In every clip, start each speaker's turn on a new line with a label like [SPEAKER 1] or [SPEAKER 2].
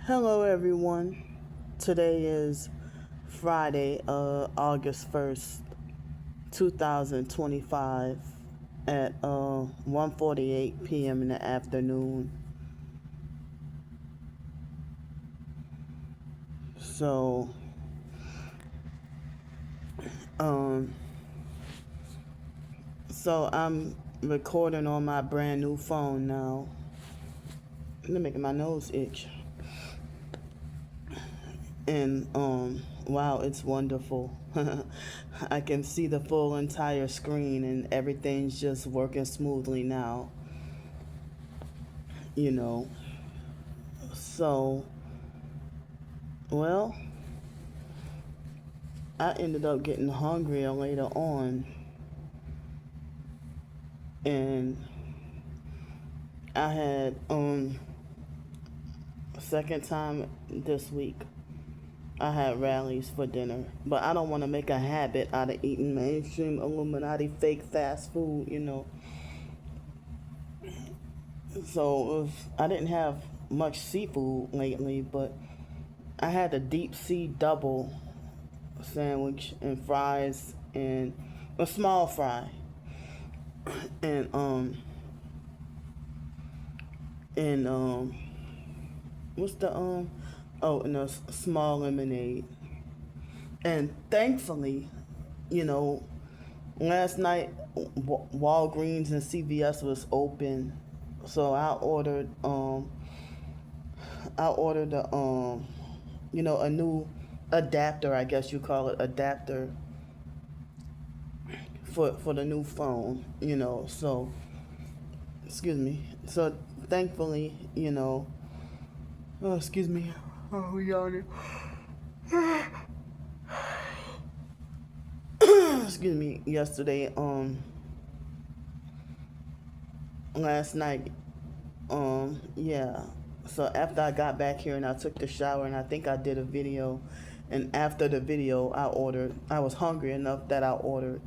[SPEAKER 1] Hello, everyone. Today is Friday, August 1st, 2025 at 1:48 p.m. in the afternoon. So, um, I'm recording on my brand new phone now. They're making my nose itch. And wow, it's wonderful. I can see the full entire screen and everything's just working smoothly now, you know. So, well, I ended up getting hungrier later on, and I had second time this week I had rallies for dinner, but I don't want to make a habit out of eating mainstream Illuminati fake fast food. So I didn't have much seafood lately, but I had a deep sea double sandwich and fries and a small fry and and what's the oh, and a small lemonade. And thankfully, you know, last night Walgreens and CVS was open, so I ordered a new adapter, I guess you call it adapter for the new phone. So excuse me. So thankfully, oh, excuse me. Oh, yawning. Excuse me. Yesterday, last night, yeah. So after I got back here and I took the shower and I think I did a video, and after the video, I was hungry enough that I ordered,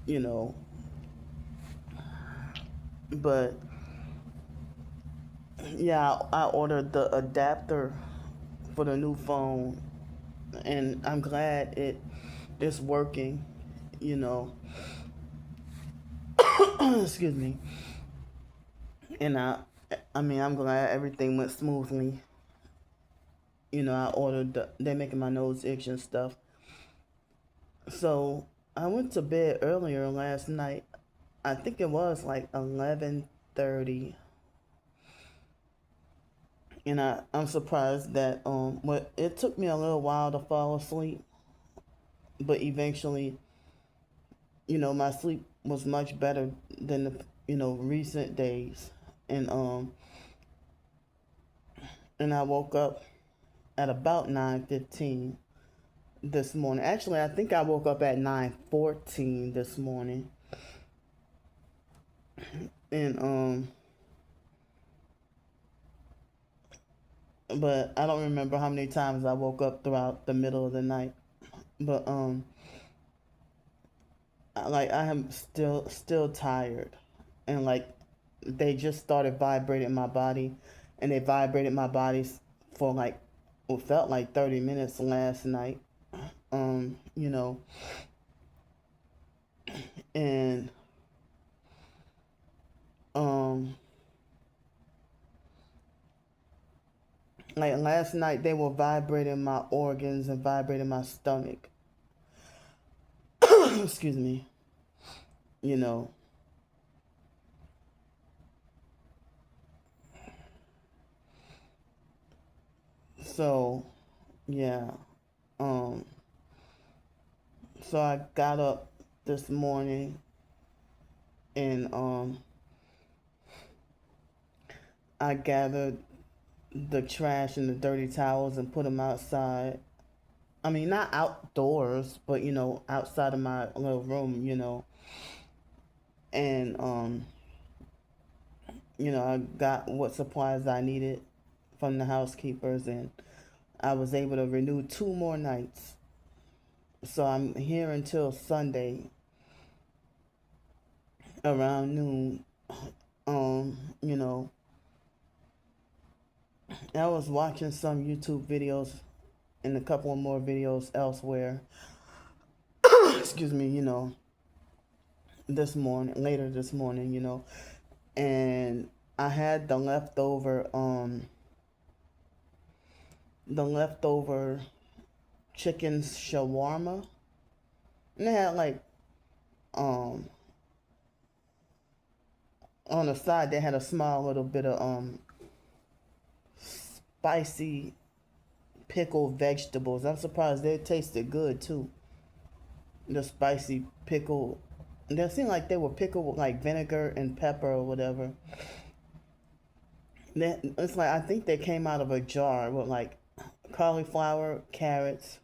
[SPEAKER 1] you know, but yeah, I ordered the adapter for the new phone, and I'm glad it's working. You know, excuse me. And I mean, I'm glad everything went smoothly. I ordered they're making my nose itch and stuff. So I went to bed earlier last night. I think it was like 11:30, and I'm surprised that it took me a little while to fall asleep, but eventually, my sleep was much better than the recent days, and I woke up at about 9:15 this morning. Actually, I think I woke up at 9:14 this morning, and but I don't remember how many times I woke up throughout the middle of the night. But I am still tired, and like they just started vibrating my body, and they vibrated my body for like what felt like 30 minutes last night. You know, and um like last night they were vibrating my organs and vibrating my stomach. Excuse me. You know. So, yeah. Um so I got up this morning and I gathered the trash and the dirty towels and put them outside. I mean, not outdoors, but outside of my little room. And I got what supplies I needed from the housekeepers, and I was able to renew 2 more nights. So I'm here until Sunday around noon. Um, you know, I was watching some YouTube videos and a couple of more videos elsewhere. Excuse me, later this morning, and I had the leftover chicken shawarma, and they had like um on the side they had a small little bit of spicy pickled vegetables. I'm surprised they tasted good too. The spicy pickle. They seemed like they were pickled with like vinegar and pepper or whatever. It's like I think they came out of a jar with like cauliflower, carrots,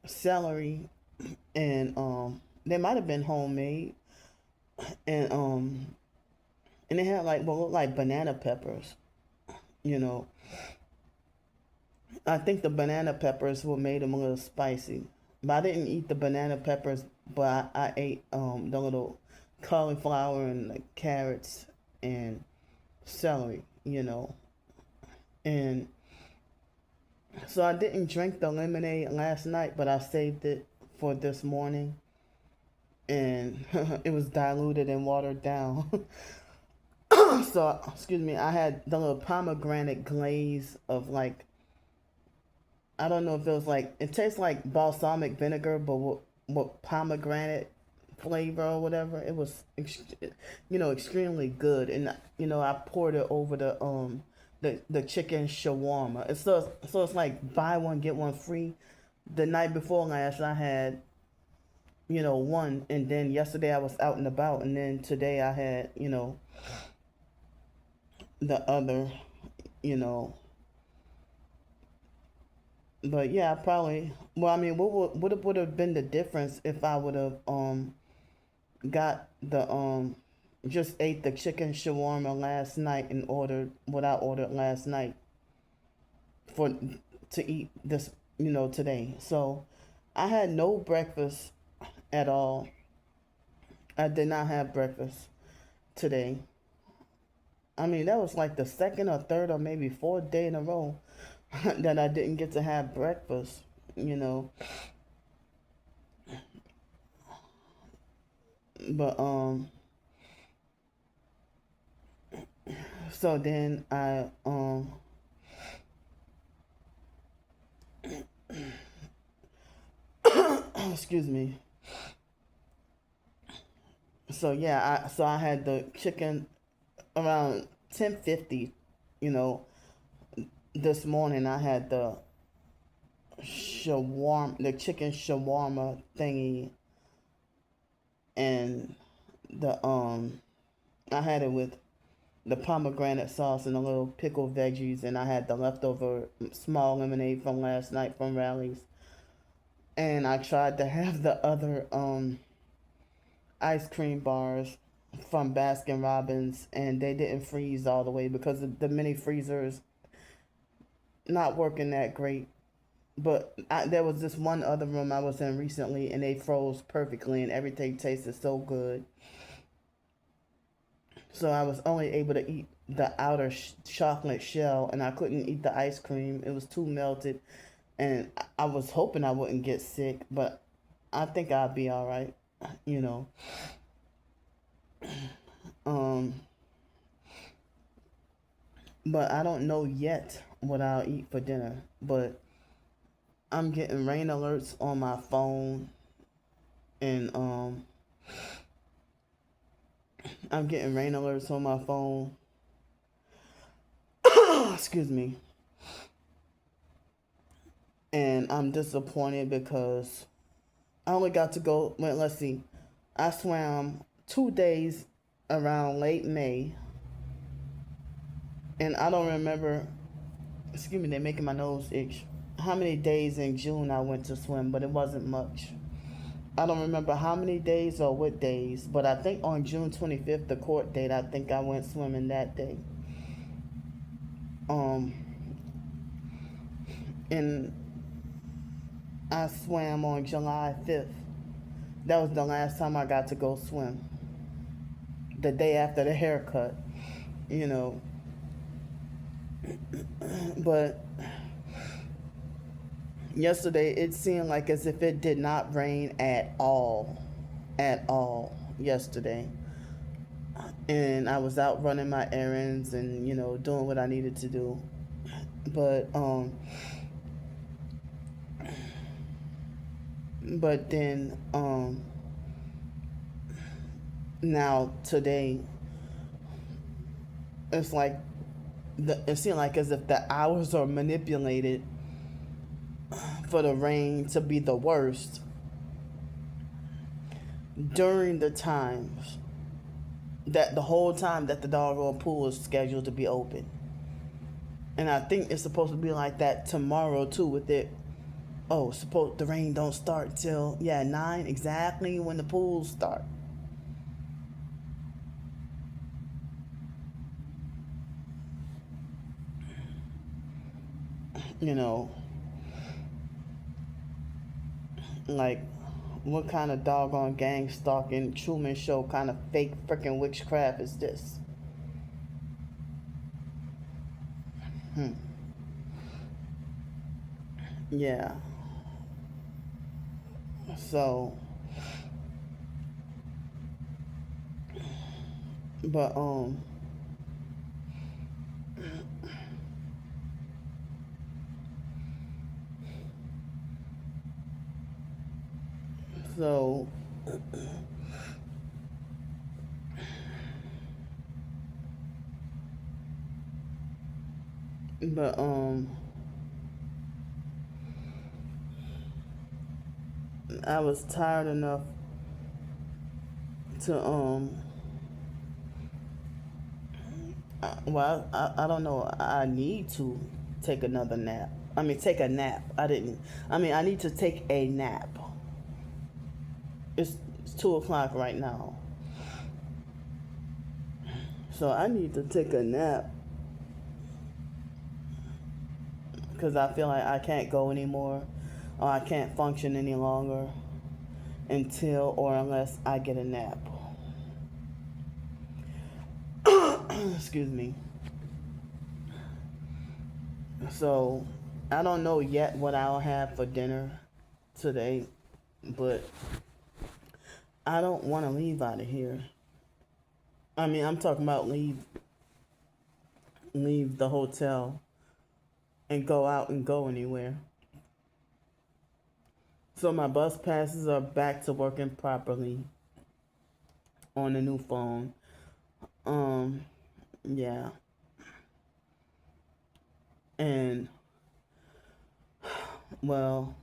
[SPEAKER 1] celery, and they might have been homemade, and and they had like what looked like banana peppers. You know, I think the banana peppers were made them a little spicy, but I didn't eat the banana peppers. But I ate the little cauliflower and like carrots and celery. And so I didn't drink the lemonade last night, but I saved it for this morning, and it was diluted and watered down. So excuse me, I had the little pomegranate glaze of like, I don't know if it was like, it tastes like balsamic vinegar, but with pomegranate flavor or whatever. It was extremely good, and I poured it over the chicken shawarma. It's like buy one get one free. The night before last, I had one, and then yesterday I was out and about, and then today I had the other, you know. But yeah, I probably. Well, I mean, what would have been the difference if I would have got the just ate the chicken shawarma last night and ordered what I ordered last night for to eat this today. So I had no breakfast at all. I did not have breakfast today. I mean, that was like the second or third or maybe fourth day in a row that I didn't get to have breakfast, you know. But so then I excuse me. So yeah, I had the chicken around 10:50, you know, this morning. I had the chicken shawarma thingy, and the I had it with the pomegranate sauce and the little pickled veggies, and I had the leftover small lemonade from last night from Rally's, and I tried to have the other ice cream bars from Baskin Robbins, and they didn't freeze all the way because the mini freezer is not working that great. But there was this one other room I was in recently, and they froze perfectly, and everything tasted so good. So I was only able to eat the outer chocolate shell, and I couldn't eat the ice cream. It was too melted, and I was hoping I wouldn't get sick, but I think I'll be all right. You know, um, but I don't know yet what I'll eat for dinner. But I'm getting rain alerts on my phone, and I'm getting rain alerts on my phone. Excuse me. And I'm disappointed because I only got to go. Well, let's see. I swam 2 days around late May, and I don't remember. Excuse me, they're making my nose itch. How many days in June I went to swim, but it wasn't much. I don't remember how many days or what days, but I think on June 25th, the court date, I think I went swimming that day. Um, and I swam on July 5th. That was the last time I got to go swim. The day after the haircut, you know. But yesterday it seemed like as if it did not rain at all yesterday. And I was out running my errands and doing what I needed to do. But then now today it's like it seemed like as if the hours are manipulated for the rain to be the worst during the times that the whole time that the doggone pool is scheduled to be open. And I think it's supposed to be like that tomorrow too with it. Oh, suppose the rain don't start till 9 exactly when the pools start. You know, like what kind of doggone gang stalking Truman Show kind of fake freaking witchcraft is this? Hmm. Yeah. So, but so but I was tired enough to I don't know. I need to take another nap. I mean, take a nap. I need to take a nap. It's 2 o'clock right now, so I need to take a nap because I feel like I can't go anymore, or I can't function any longer until or unless I get a nap. Excuse me. So I don't know yet what I'll have for dinner today, but I don't want to leave out of here. I mean, I'm talking about leave the hotel and go out and go anywhere. So my bus passes are back to working properly on the new phone. Um, yeah. And well,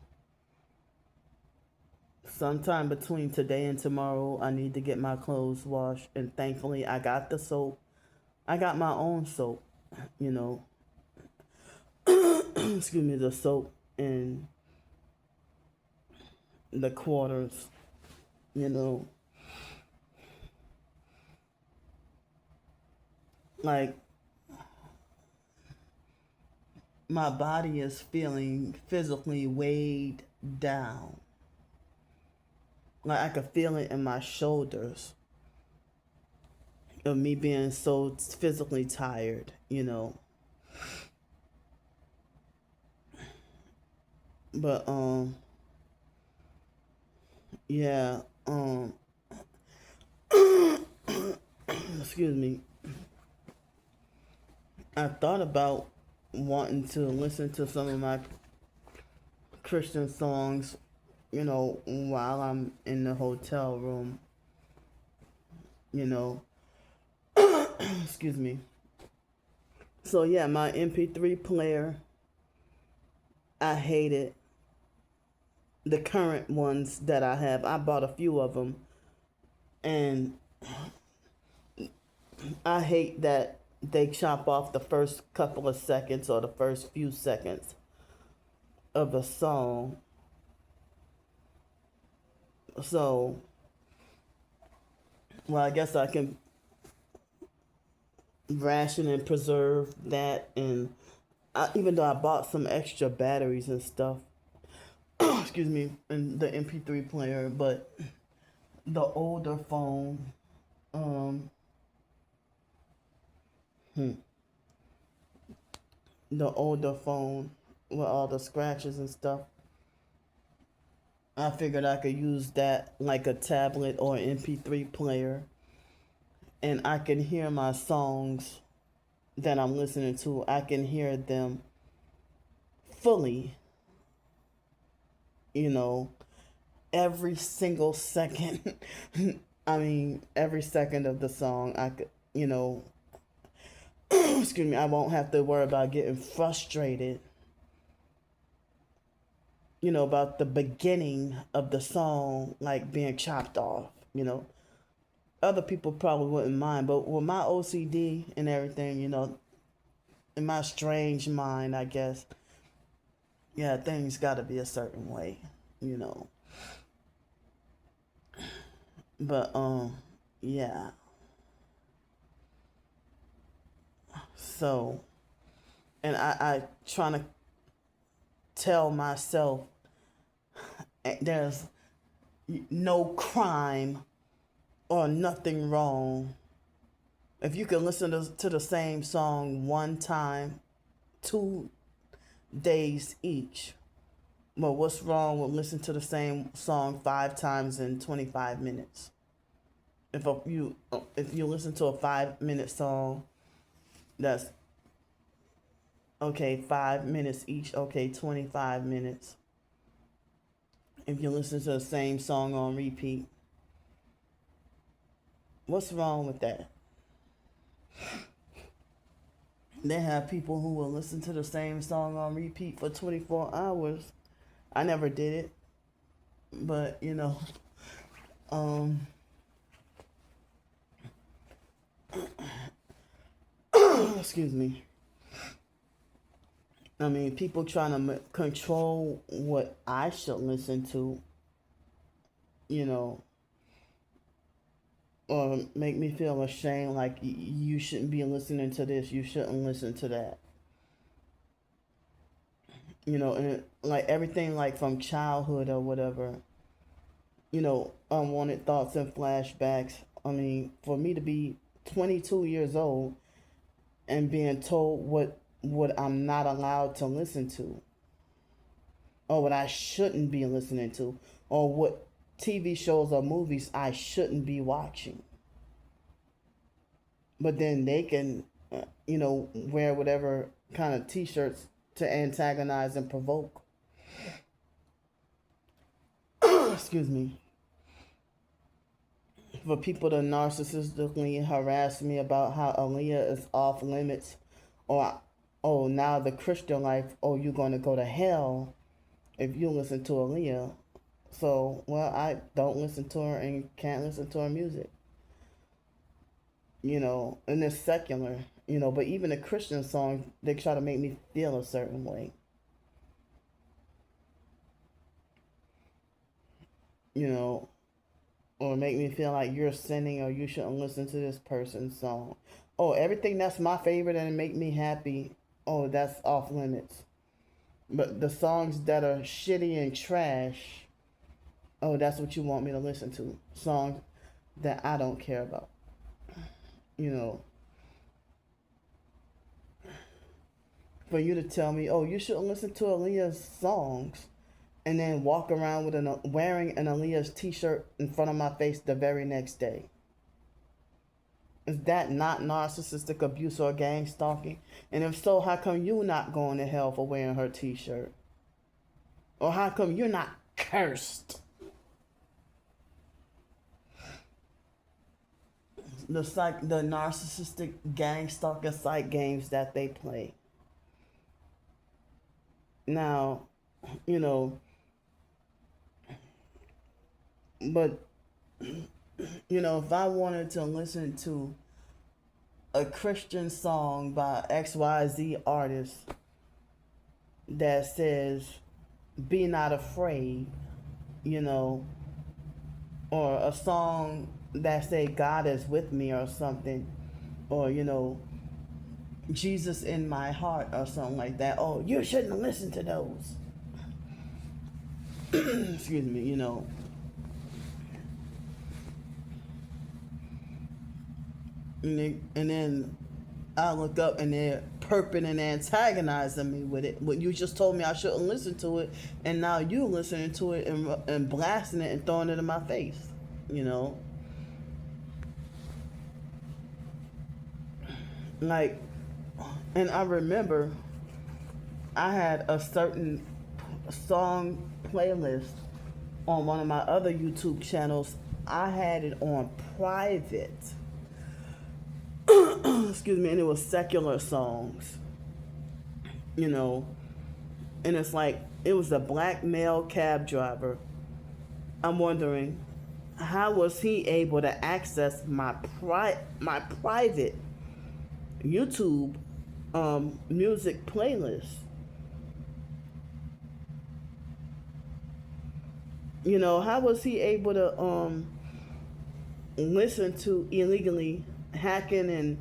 [SPEAKER 1] sometime between today and tomorrow, I need to get my clothes washed. And thankfully, I got the soap. I got my own soap, you know. Excuse me, the soap and the quarters, you know. Like, my body is feeling physically weighed down. Like, I could feel it in my shoulders of me being so physically tired, you know. But yeah, excuse me. I thought about wanting to listen to some of my Christian songs, while I'm in the hotel room, you know. Excuse me. So yeah, my MP3 player, I hate it. The current ones that I have, I bought a few of them, and I hate that they chop off the first couple of seconds or the first few seconds of a song. So, well, I guess I can ration and preserve that, and even though I bought some extra batteries and stuff, excuse me, in the MP3 player, but the older phone, um, hmm, the older phone with all the scratches and stuff. I figured I could use that like a tablet or MP3 player, and I can hear my songs that I'm listening to. I can hear them fully, you know, every single second. I mean, every second of the song, I could, excuse me, I won't have to worry about getting frustrated, about the beginning of the song, like being chopped off. Other people probably wouldn't mind, but with my OCD and everything, in my strange mind, I guess, yeah, things got to be a certain way, you know. But yeah. So, and I trying to tell myself there's no crime or nothing wrong if you can listen to the same song one time, 2 days each. Well, what's wrong with listening to the same song 5 times in 25 minutes? If you listen to a 5 minute song, that's okay. 5 minutes each, okay, 25 minutes. If you listen to the same song on repeat, what's wrong with that? They have people who will listen to the same song on repeat for 24 hours. I never did it, but excuse me. I mean, people trying to control what I should listen to, you know, or make me feel ashamed, like you shouldn't be listening to this, you shouldn't listen to that. And like everything, like from childhood or whatever, unwanted thoughts and flashbacks. I mean, for me to be 22 years old and being told what I'm not allowed to listen to, or what I shouldn't be listening to, or what TV shows or movies I shouldn't be watching. But then they can, wear whatever kind of T-shirts to antagonize and provoke. Excuse me. For people to narcissistically harass me about how Aaliyah is off limits, or oh, now the Christian life, oh, you're going to go to hell if you listen to Aaliyah. So, well, I don't listen to her and can't listen to her music. And it's secular, but even the Christian songs, they try to make me feel a certain way. Or make me feel like you're sinning or you shouldn't listen to this person's song. Oh, everything that's my favorite and make me happy, oh, that's off limits. But the songs that are shitty and trash, oh, that's what you want me to listen to. Songs that I don't care about. For you to tell me, oh, you shouldn't listen to Aaliyah's songs, and then walk around with wearing an Aaliyah's T-shirt in front of my face the very next day. Is that not narcissistic abuse or gang stalking? And if so, how come you not going to hell for wearing her T-shirt? Or how come you're not cursed? The narcissistic gang stalking psych games that they play. Now, but if I wanted to listen to a Christian song by XYZ artist that says, be not afraid, or a song that say God is with me or something, or, Jesus in my heart or something like that. Oh, you shouldn't listen to those. Excuse me, And then I look up and they're perping and antagonizing me with it. When you just told me I shouldn't listen to it, and now you listening to it and blasting it and throwing it in my face. You know, like, and I remember I had a certain song playlist on one of my other YouTube channels. I had it on private. Excuse me, and it was secular songs. You know, and it's like it was a black male cab driver. I'm wondering how was he able to access my private YouTube music playlist? You know, how was he able to listen to illegally hacking and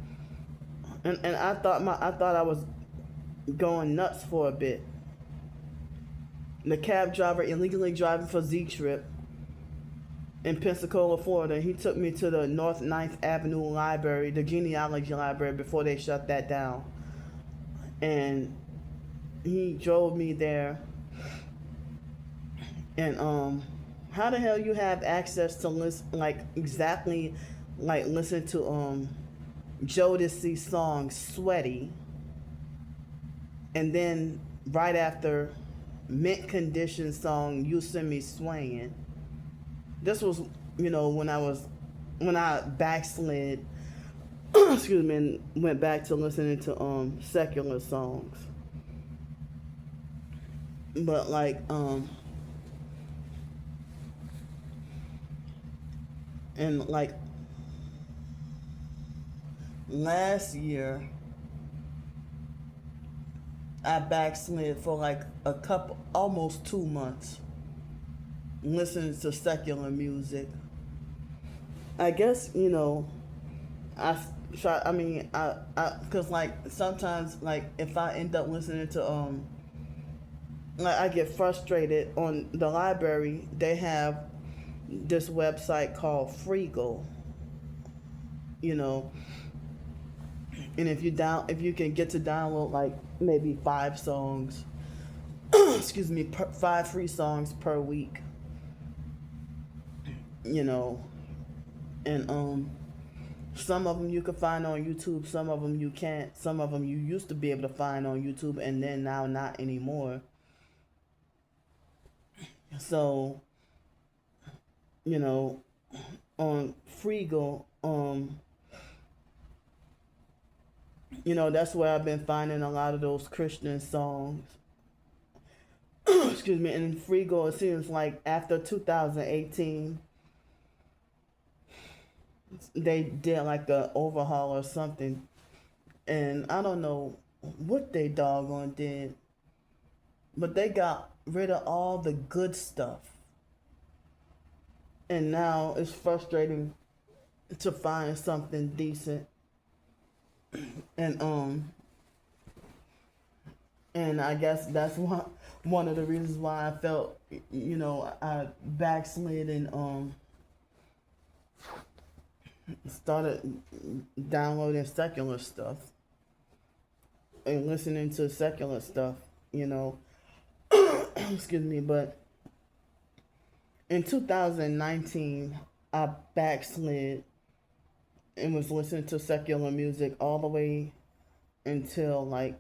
[SPEAKER 1] I thought I was going nuts for a bit. The cab driver illegally driving for Z Trip in Pensacola, Florida. He took me to the North Ninth Avenue Library, the genealogy library, before they shut that down. And he drove me there. And how the hell you have access to listen like exactly like listen to Jodeci's song Sweaty, and then right after Mint Condition song You Send Me Swaying. This was, you know, when I backslid excuse me, and went back to listening to secular songs. But like and like last year I backslid for like a couple almost 2 months listening to secular music. I guess, you know, I try. I mean, cause like sometimes, like if I end up listening to like I get frustrated on the library. They have this website called Freegal, you know, and if you can get to download like maybe 5 songs, excuse me, 5 free songs per week, you know, and some of them you can find on YouTube, some of them you can't. Some of them you used to be able to find on YouTube, and then now not anymore. So, you know, on Freegal, you know, that's where I've been finding a lot of those Christian songs. Excuse me. And in Freegal, it seems like after 2018, they did like a overhaul or something, and I don't know what they doggone did, but they got rid of all the good stuff, and now it's frustrating to find something decent. And and I guess that's one of the reasons why I felt, you know, I backslid and started downloading secular stuff and listening to secular stuff, you know. Excuse me, but in 2019, I backslid and was listening to secular music all the way until like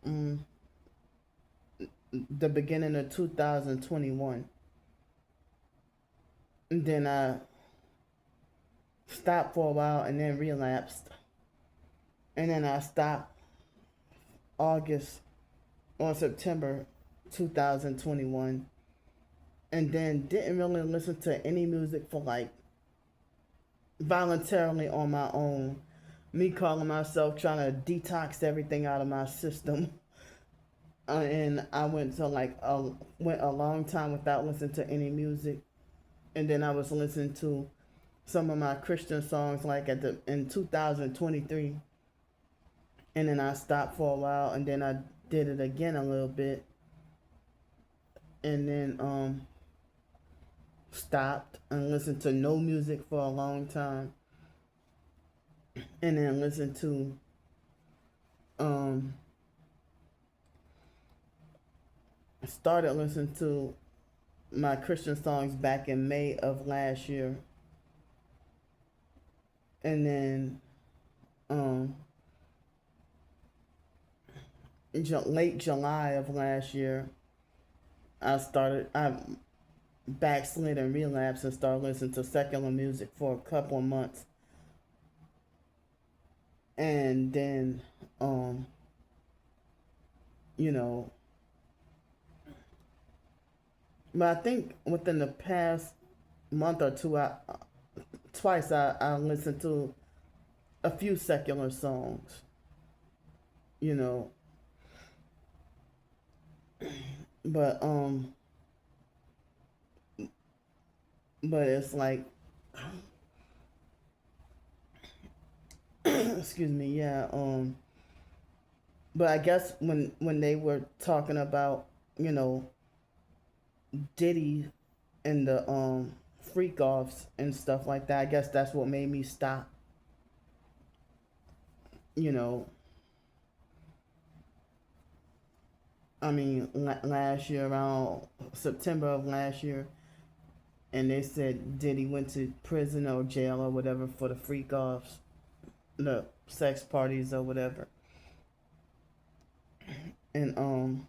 [SPEAKER 1] mm, the beginning of 2021. And then I stopped for a while and then relapsed. And then I stopped August or September 2021. And then didn't really listen to any music for like voluntarily on my own. Me calling myself trying to detox everything out of my system. And I went to like went a long time without listening to any music. And then I was listening to some of my Christian songs like in 2023. And then I stopped for a while, and then I did it again a little bit, and then stopped and listened to no music for a long time. and then listen to um started listening to my Christian songs back in May of last year, and then um late July of last year, I backslid and relapsed and started listening to secular music for a couple of months, and then um you know, but I think within the past month or two, I listened to a few secular songs, you know, but but it's like excuse me, yeah, but I guess when they were talking about, you know, Diddy and the freak offs and stuff like that, I guess that's what made me stop, you know. I mean, last year, around September of last year, and they said Diddy went to prison or jail or whatever for the freak offs, the sex parties or whatever. And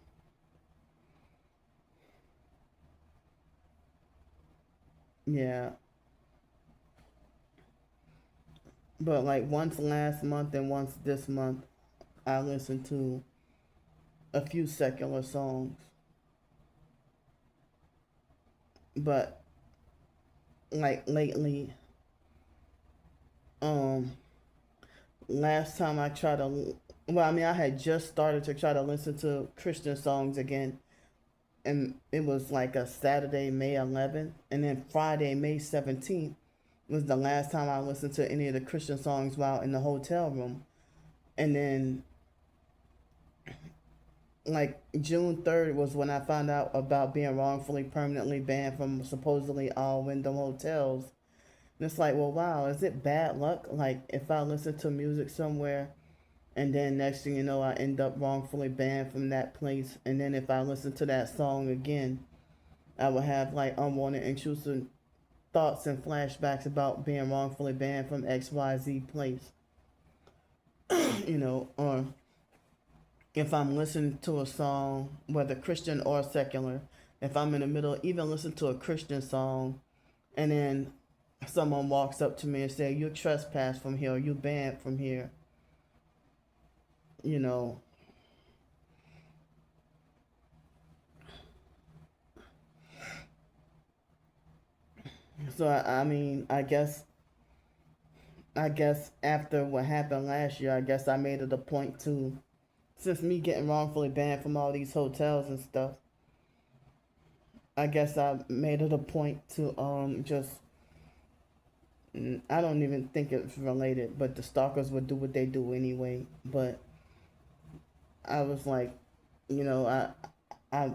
[SPEAKER 1] yeah, but like once last month and once this month, I listened to a few secular songs. But like lately, um, last time I tried to, well, I mean, I had just started to try to listen to Christian songs again, and it was like a Saturday, May 11th, and then Friday, May 17th was the last time I listened to any of the Christian songs while in the hotel room. And then like June 3rd was when I found out about being wrongfully permanently banned from supposedly all Wyndham hotels. And it's like, well, wow, is it bad luck? Like, if I listen to music somewhere and then next thing you know, I end up wrongfully banned from that place. And then if I listen to that song again, I would have like unwanted, intrusive thoughts and flashbacks about being wrongfully banned from XYZ place, you know, or if I'm listening to a song, whether Christian or secular, if I'm in the middle, even listen to a Christian song, and then someone walks up to me and say, "You trespass from here, or you banned from here," you know. So I mean, I guess after what happened last year, I guess I made it a point to, since me getting wrongfully banned from all these hotels and stuff, I guess I made it a point to just, I don't even think it's related, but the stalkers would do what they do anyway. But I was like, you know, I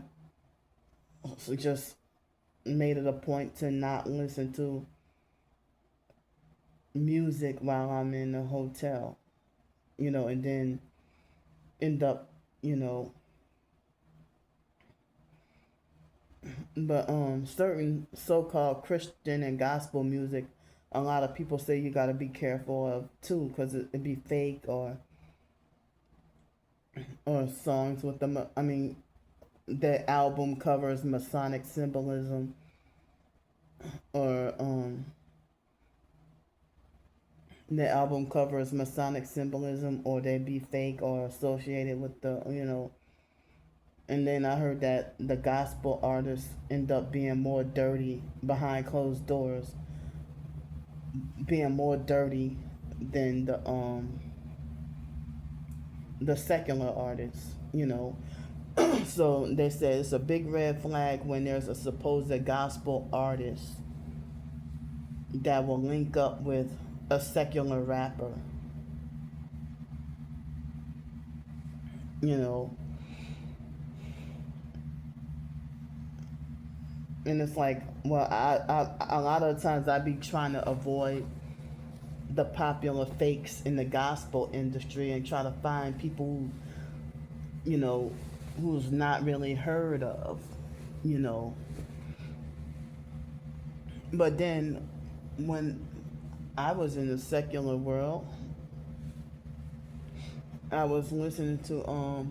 [SPEAKER 1] just made it a point to not listen to music while I'm in the hotel, you know, and then end up, you know, but certain so-called Christian and gospel music, a lot of people say you got to be careful of too, because it be fake, or songs with them. I mean, the album covers Masonic symbolism, or the album covers Masonic symbolism, or they be fake or associated with the, you know. And then I heard that the gospel artists end up being more dirty behind closed doors, being more dirty than the secular artists, you know. So they said it's a big red flag when there's a supposed gospel artist that will link up with a secular rapper, you know. And it's like, well, a lot of times I be trying to avoid the popular fakes in the gospel industry and try to find people who, who's not really heard of, you know. But then when I was in the secular world, I was listening to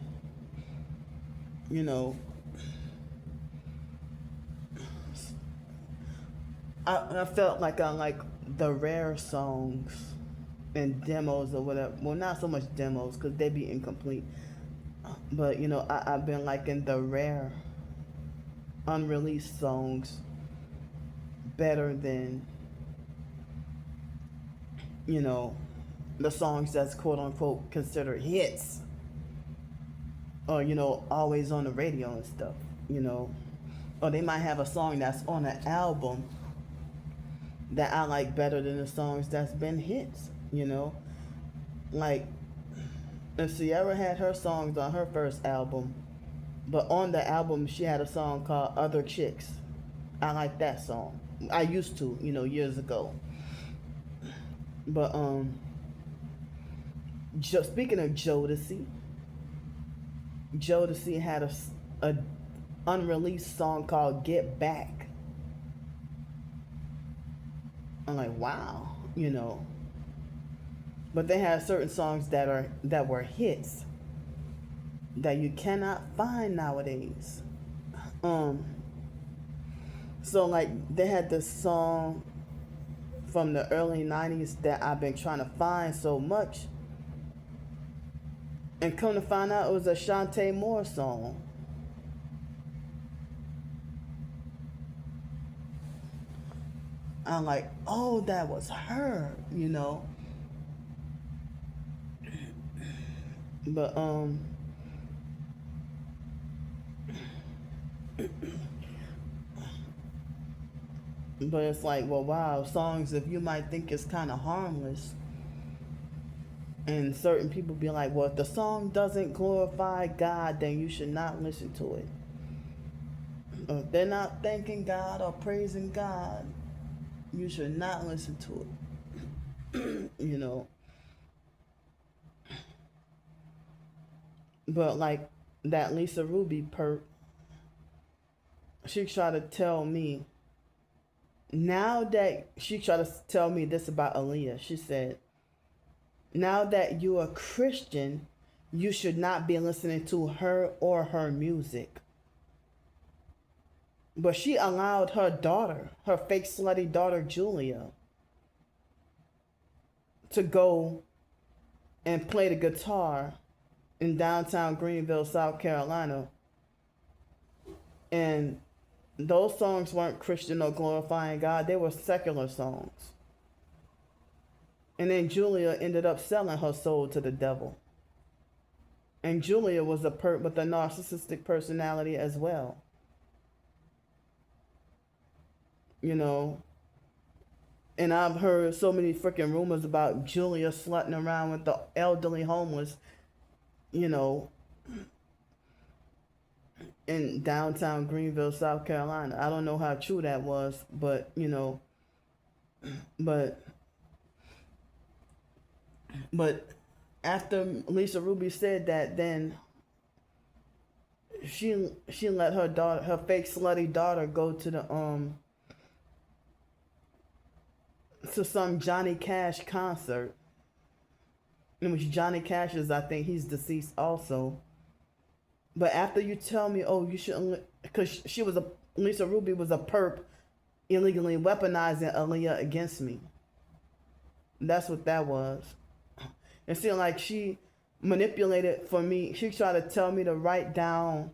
[SPEAKER 1] you know, I felt like I like the rare songs and demos or whatever. Well, not so much demos because they be incomplete. But I've been liking the rare, unreleased songs better than you know the songs that's quote unquote considered hits, or always on the radio and stuff. You know, or they might have a song that's on an album that I like better than the songs that's been hits. Like if Sierra had her songs on her first album, but on the album she had a song called Other Chicks. I like that song. I used to, years ago. But speaking of Jodeci had a unreleased song called Get Back. I'm like, wow, But they had certain songs that were hits that you cannot find nowadays. So like they had this song from the early 90s that I've been trying to find so much. And come to find out it was a Shantae Moore song. I'm like, oh, that was her, But but it's like, well, wow, songs if you might think it's kind of harmless, and certain people be like, well, if the song doesn't glorify God, then you should not listen to it. If they're not thanking God or praising God, you should not listen to it. But like that Lisa Ruby perp, she tried to tell me, now that she tried to tell me this about Aaliyah, she said, now that you're a Christian, you should not be listening to her or her music. But she allowed her daughter, her fake slutty daughter Julia, to go and play the guitar in downtown Greenville, South Carolina. And those songs weren't Christian or glorifying God, they were secular songs. And then Julia ended up selling her soul to the devil. And Julia was a perp with a narcissistic personality as well. And I've heard so many freaking rumors about Julia slutting around with the elderly homeless, in downtown Greenville, South Carolina. I don't know how true that was, but but after Lisa Ruby said that, then she let her daughter, her fake slutty daughter, go to to some Johnny Cash concert, in which Johnny Cash is, I think he's deceased also. But after you tell me, oh, you shouldn't, because Lisa Ruby was a perp illegally weaponizing Aaliyah against me. That's what that was. It seemed like she manipulated for me. She tried to tell me to write down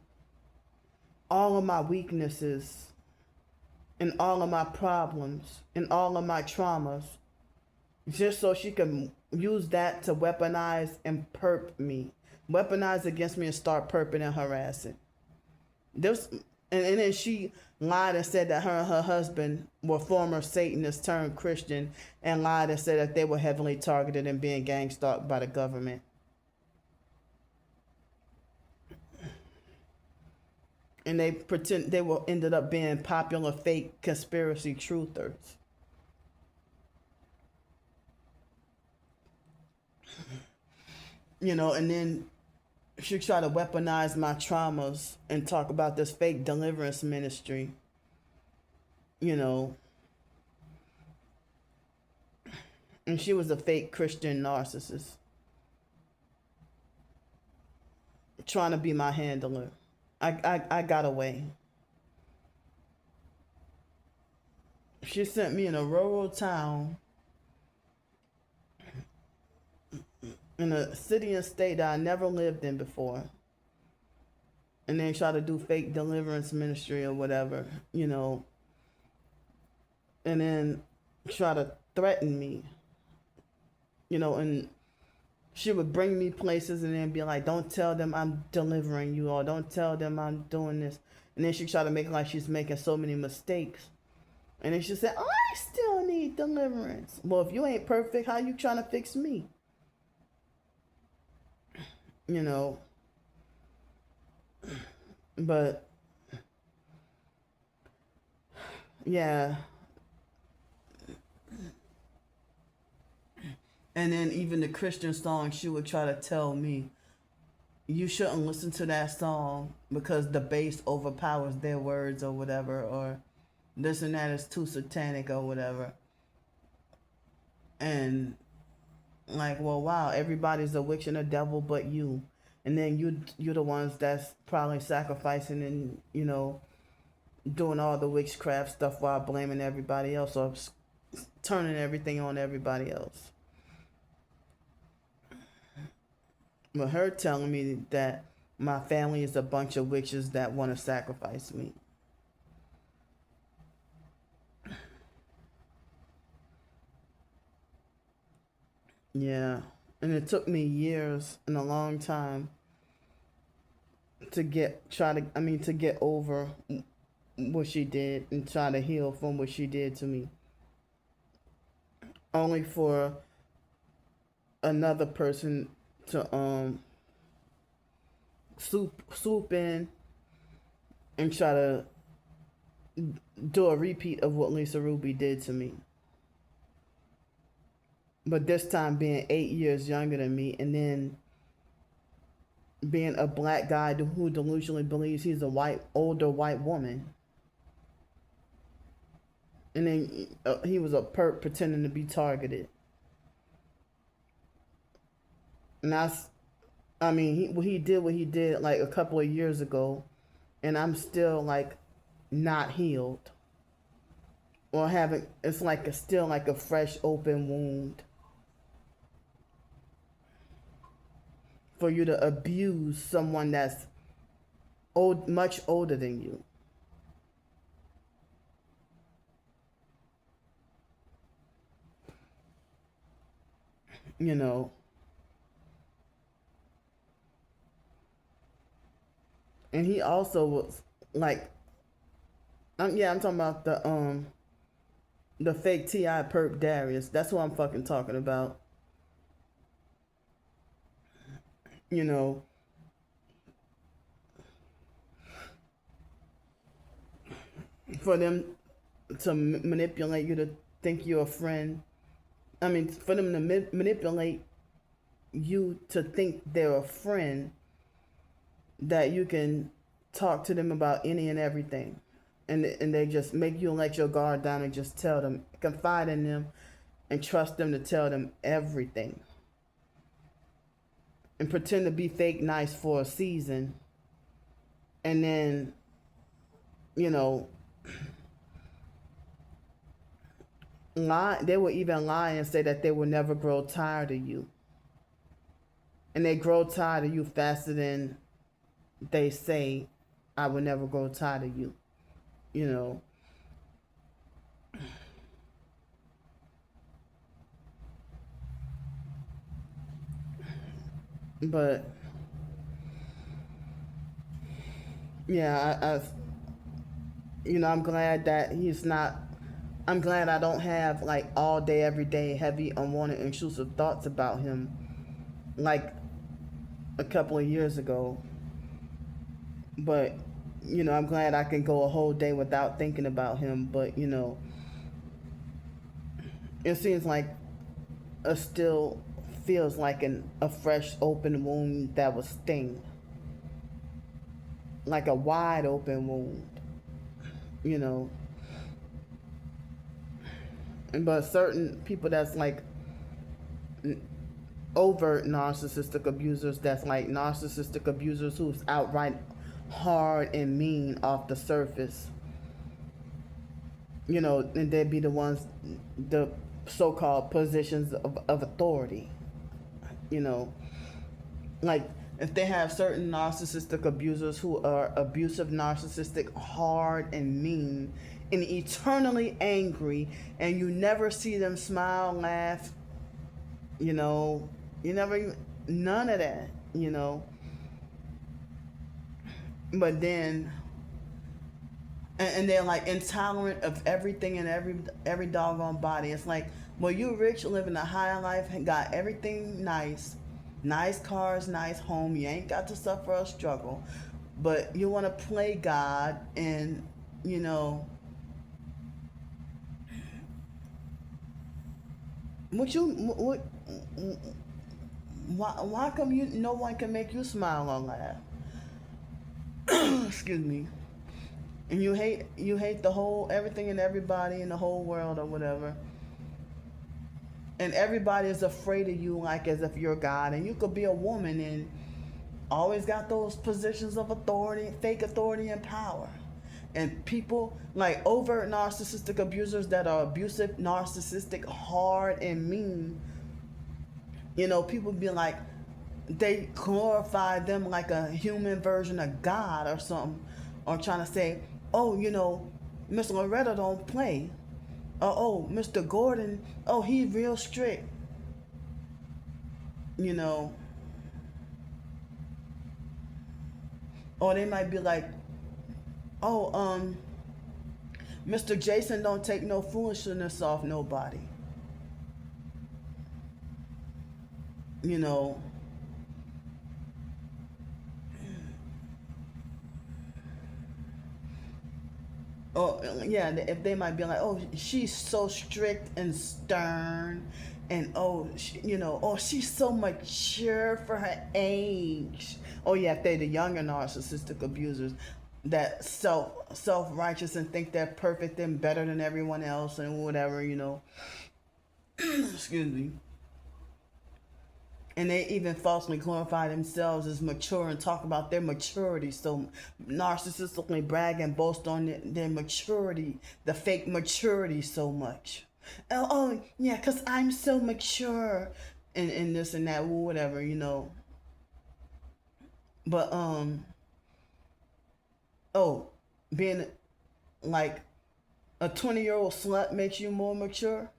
[SPEAKER 1] all of my weaknesses and all of my problems and all of my traumas, just so she could use that to weaponize and perp me. Weaponize against me and start perping and harassing. And then she lied and said that her and her husband were former Satanists turned Christian, and lied and said that they were heavily targeted and being gang stalked by the government. And they ended up being popular fake conspiracy truthers. And then she tried to weaponize my traumas and talk about this fake deliverance ministry, you know, and she was a fake Christian narcissist trying to be my handler. I got away. She sent me in a rural town in a city and state that I never lived in before. And then try to do fake deliverance ministry or whatever, and then try to threaten me, and she would bring me places and then be like, don't tell them I'm delivering you, or don't tell them I'm doing this. And then she tried to make it like she's making so many mistakes. And then she said, I still need deliverance. Well, if you ain't perfect, how you trying to fix me? But yeah. And then even the Christian song, she would try to tell me, you shouldn't listen to that song because the bass overpowers their words or whatever, or this and that is too satanic or whatever. And like, well, wow, everybody's a witch and a devil but you. And then you're the ones that's probably sacrificing and, doing all the witchcraft stuff while blaming everybody else or turning everything on everybody else. But her telling me that my family is a bunch of witches that want to sacrifice me. Yeah. And it took me years and a long time to get over what she did and try to heal from what she did to me. Only for another person to swoop in and try to do a repeat of what Lisa Ruby did to me. But this time being 8 years younger than me, and then being a black guy who delusionally believes he's a older white woman. And then he was a perp pretending to be targeted. And he did what he did like a couple of years ago, and I'm still like not healed. Or it's like still like a fresh open wound. For you to abuse someone that's much older than you. And he also was like, I'm talking about the fake T.I. perp Darius. That's what I'm fucking talking about. For them to manipulate you to think you're a friend. For them to manipulate you to think they're a friend, that you can talk to them about any and everything. And they just make you let your guard down and just tell them, confide in them, and trust them to tell them everything. And pretend to be fake nice for a season. And then, they will even lie and say that they will never grow tired of you. And they grow tired of you faster than they say, I will never grow tired of you. But yeah, I'm glad that he's not. I'm glad I don't have like all day, every day, heavy, unwanted, intrusive thoughts about him, like a couple of years ago. But I'm glad I can go a whole day without thinking about him. But it seems like a still feels like a fresh open wound that was stinged, like a wide open wound, you know. But certain people that's like overt narcissistic abusers, that's like narcissistic abusers who's outright hard and mean off the surface, you know, and they'd be the ones, the so-called positions of authority, you know. Like if they have certain narcissistic abusers who are abusive, narcissistic, hard and mean and eternally angry, and you never see them smile, laugh, you know, you never, none of that, you know. But then, and they're like intolerant of everything and every doggone body. It's like, well, you rich, living a high life, got everything nice, nice cars, nice home. You ain't got to suffer or struggle, but you want to play God, and you know, what? Why come you? No one can make you smile or laugh. Excuse me. And you hate the whole everything and everybody in the whole world or whatever, and everybody is afraid of you like as if you're God, and you could be a woman and always got those positions of authority, fake authority and power. And people like overt narcissistic abusers that are abusive, narcissistic, hard and mean, you know, people be like, they glorify them like a human version of God or something, or trying to say, oh, you know, Miss Loretta don't play, or oh, Mr. Gordon, oh, he's real strict, you know. Or they might be like, oh, Mr. Jason don't take no foolishness off nobody, you know. Oh yeah, if they might be like, oh, she's so strict and stern, and oh, you know, oh, she's so mature for her age. Oh yeah, if they're the younger narcissistic abusers that self righteous and think they're perfect and better than everyone else and whatever, you know. Excuse me. And they even falsely glorify themselves as mature and talk about their maturity, so narcissistically brag and boast on their maturity, the fake maturity, so much. Oh yeah, because I'm so mature, and this and that, whatever, you know. But oh, being like a 20-year-old slut makes you more mature.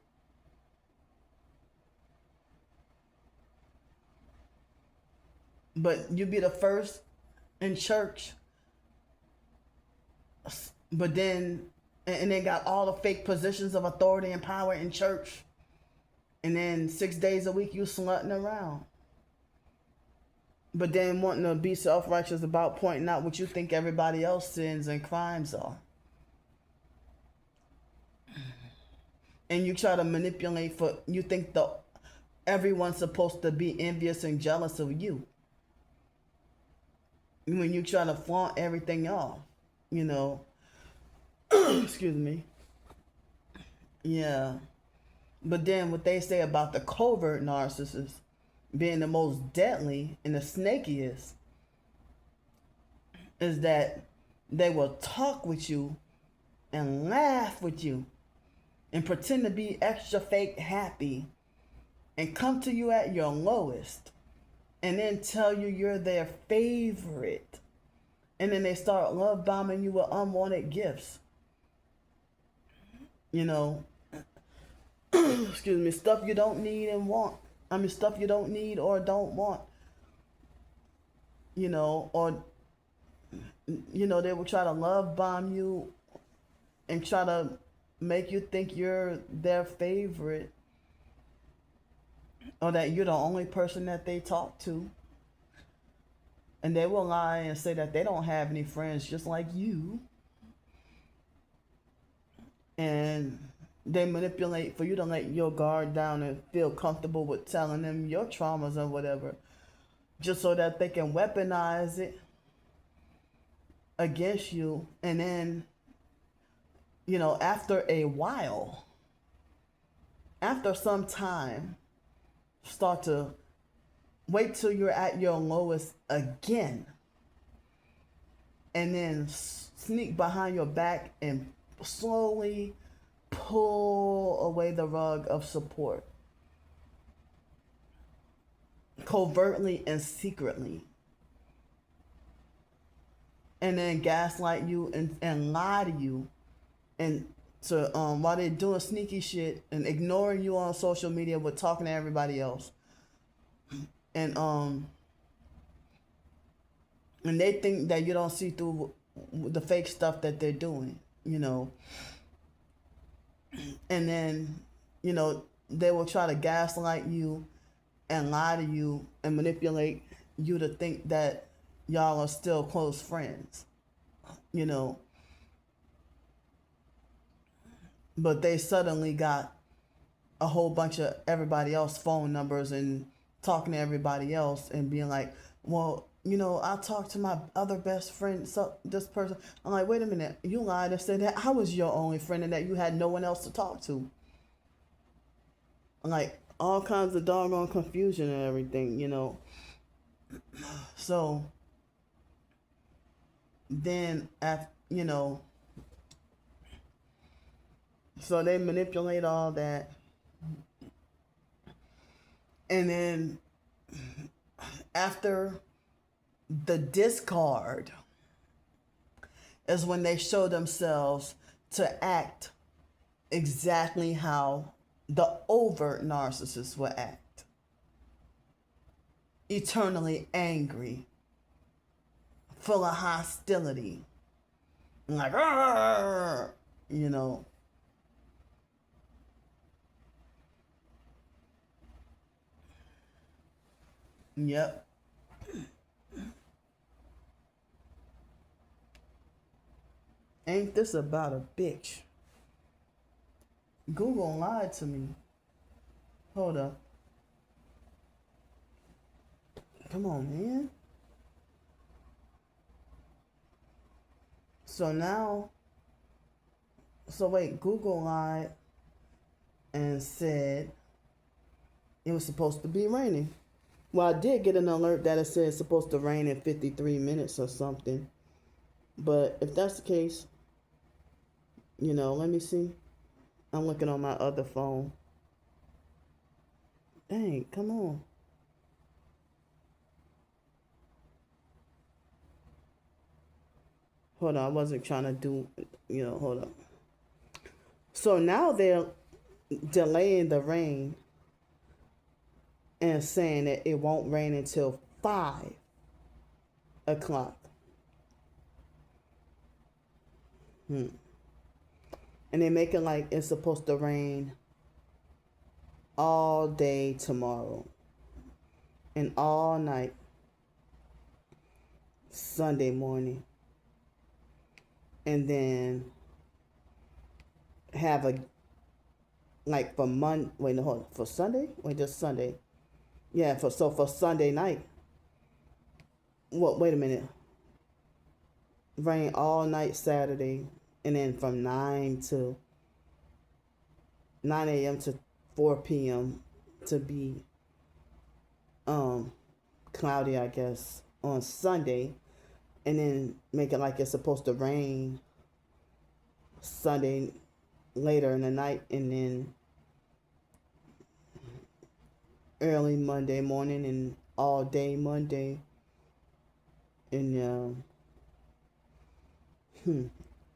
[SPEAKER 1] But you be the first in church, but then, and they got all the fake positions of authority and power in church, and then 6 days a week you slutting around, but then wanting to be self-righteous about pointing out what you think everybody else sins and crimes are, and you try to manipulate for, you think the everyone's supposed to be envious and jealous of you when you try to flaunt everything off, you know. Excuse me. Yeah. But then what they say about the covert narcissist being the most deadly and the snakiest is that they will talk with you and laugh with you and pretend to be extra fake happy and come to you at your lowest and then tell you you're their favorite. And then they start love bombing you with unwanted gifts. You know, excuse me, stuff you don't need and want. I mean, stuff you don't need or don't want. You know, or, you know, they will try to love bomb you and try to make you think you're their favorite, or that you're the only person that they talk to. And they will lie and say that they don't have any friends just like you. And They manipulate for you to let your guard down and feel comfortable with telling them your traumas or whatever, just so that they can weaponize it against you. And then, after a while, after some time, start to wait till you're at your lowest again, and then sneak behind your back and slowly pull away the rug of support, covertly and secretly, and then gaslight you and lie to you, and to while they're doing sneaky shit and ignoring you on social media with talking to everybody else, and they think that you don't see through the fake stuff that they're doing, and then they will try to gaslight you and lie to you and manipulate you to think that y'all are still close friends, but they suddenly got a whole bunch of everybody else phone numbers and talking to everybody else and being like, well, I talked to my other best friend, so this person. I'm like, wait a minute, you lied and said that I was your only friend and that you had no one else to talk to. Like, all kinds of doggone confusion and everything, So then, after, so they manipulate all that. And then after the discard is when they show themselves to act exactly how the overt narcissist will act. Eternally angry, full of hostility, like, Yep. Ain't this about a bitch? Google lied to me. Hold up. Come on, man. So wait, Google lied and said it was supposed to be raining. Well, I did get an alert that it said it's supposed to rain in 53 minutes or something. But if that's the case, let me see. I'm looking on my other phone. Dang, come on. Hold on, I wasn't trying to do, hold up. So now they're delaying the rain and saying that it won't rain until 5 o'clock. And they make it like it's supposed to rain all day tomorrow and all night Sunday morning. And then have a, like, for Monday, wait, no, hold on, for Sunday? Wait, just Sunday. Yeah, for Sunday night. What, wait a minute. Rain all night Saturday, and then from 9 a.m. to 4 p.m. to be cloudy, I guess, on Sunday, and then make it like it's supposed to rain Sunday later in the night, and then early Monday morning and all day Monday, and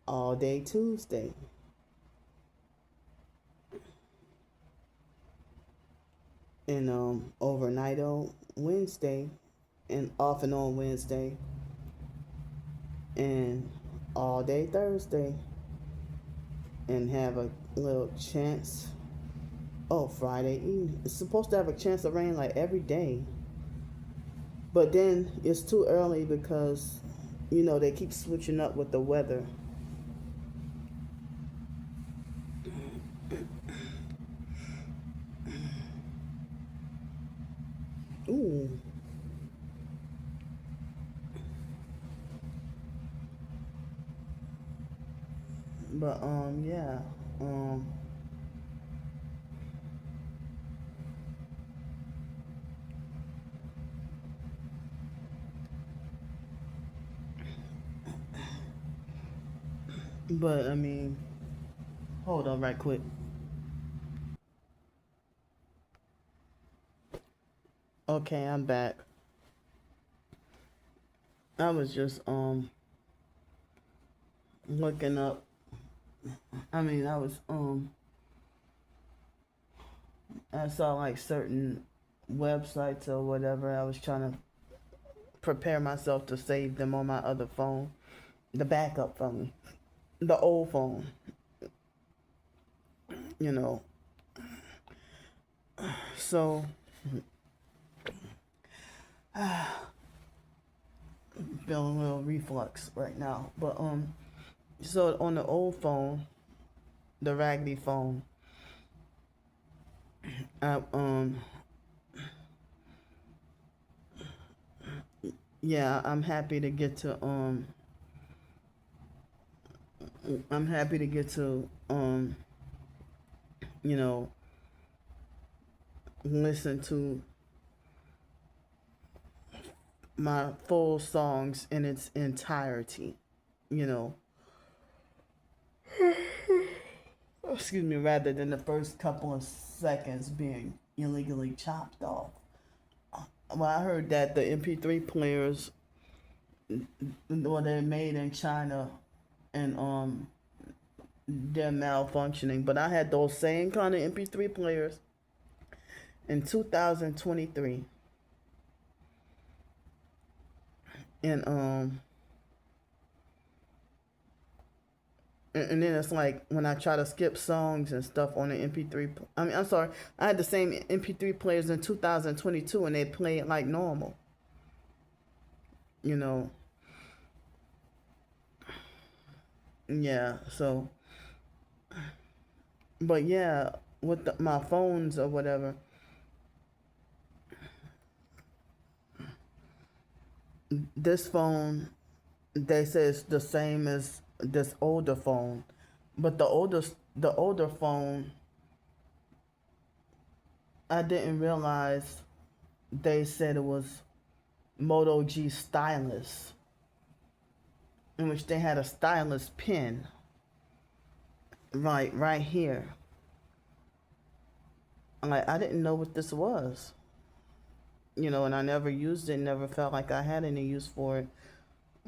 [SPEAKER 1] all day Tuesday. And overnight on Wednesday, and off and on Wednesday, and all day Thursday, and have a little chance. Oh, Friday evening. It's supposed to have a chance of rain like every day. But then it's too early because, they keep switching up with the weather. Ooh. But yeah. Um but I mean, hold on right quick. Okay, I'm back. I was just looking up. I mean, I saw like certain websites or whatever. I was trying to prepare myself to save them on my other phone, the backup phone, the old phone, you know. So, feeling a little reflux right now. But so on the old phone, the raggedy phone, I yeah, I'm happy to get to you know, listen to my full songs in its entirety, you know. Excuse me, rather than the first couple of seconds being illegally chopped off. Well, I heard that the MP3 players, well, they're made in China, and they're malfunctioning. But I had those same kind of MP3 players in 2023, and and then it's like when I try to skip songs and stuff on the MP3. I mean, I'm sorry, I had the same MP3 players in 2022, and they play it like normal. You know, yeah. So, but yeah, with my phones or whatever, this phone they say it's the same as this older phone, but the older phone, I didn't realize they said it was Moto G stylus, in which they had a stylus pin right here. I'm like, I didn't know what this was, you know, and I never used it, never felt like I had any use for it.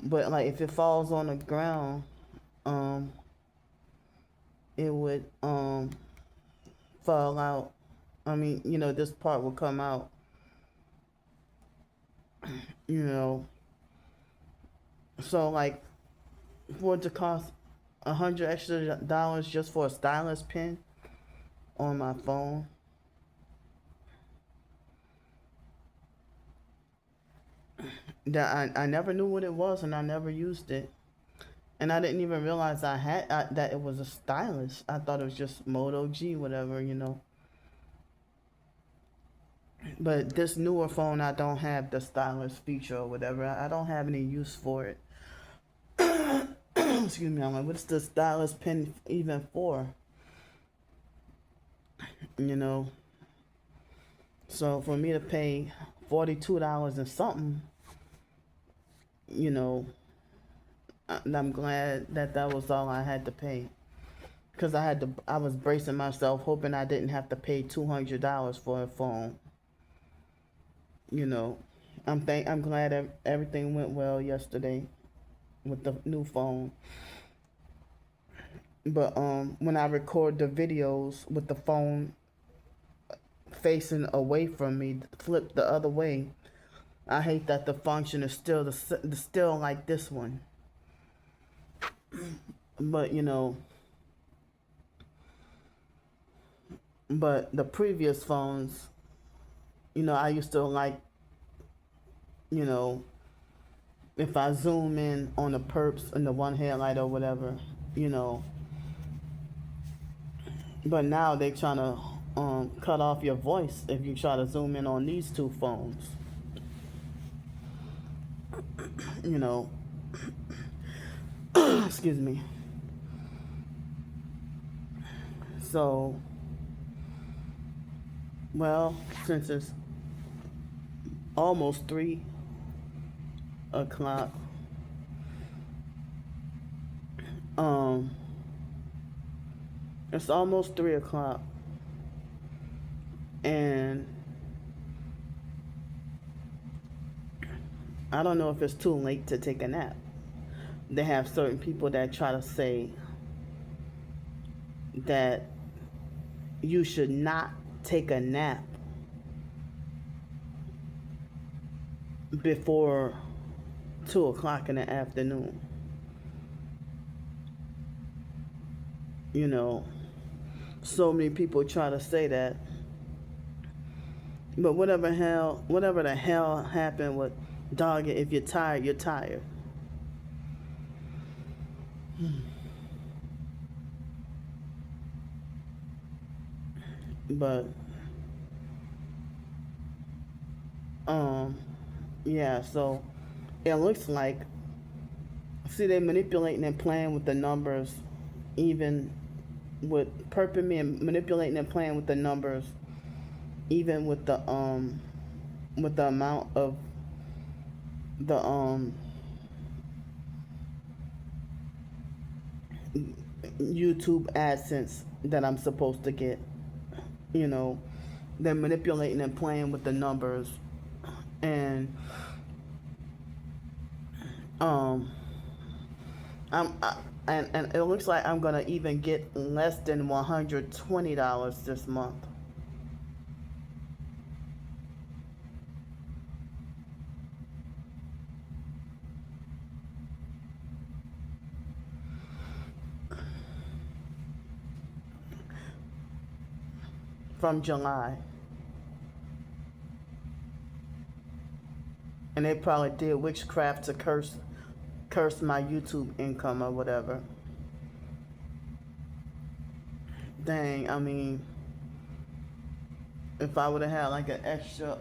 [SPEAKER 1] But like if it falls on the ground, um, it would fall out. I mean, you know, this part will come out, you know. So like, for it to cost $100 extra just for a stylus pin on my phone, that I never knew what it was and I never used it. And I didn't even realize that it was a stylus. I thought it was just Moto G, whatever, you know. But this newer phone, I don't have the stylus feature or whatever. I don't have any use for it. Excuse me. I'm like, what's the stylus pen even for? You know. So for me to pay $42 and something, you know, I'm glad that that was all I had to pay. Cause I was bracing myself, hoping I didn't have to pay $200 for a phone. You know, I'm glad that everything went well yesterday with the new phone. But when I record the videos with the phone facing away from me, flipped the other way, I hate that the function is still like this one. But you know, but the previous phones, you know, I used to like, you know, if I zoom in on the perps and the one headlight or whatever, you know. But now they trying to cut off your voice if you try to zoom in on these two phones. you know, excuse me. So, well, since it's almost 3 o'clock, um, it's almost 3 o'clock, and I don't know if it's too late to take a nap. They have certain people that try to say that you should not take a nap before 2 o'clock in the afternoon. You know, so many people try to say that, but whatever the hell happened with dog, if you're tired, you're tired. But um, yeah. So it looks like, see, they manipulating and playing with the numbers, even with purpose and manipulating and playing with the numbers, even with the amount of the YouTube AdSense that I'm supposed to get. You know, they're manipulating and playing with the numbers, and um, I, and it looks like I'm gonna even get less than $120 this month from July, and they probably did witchcraft to curse my YouTube income or whatever. Dang, I mean, if I would have had like an extra,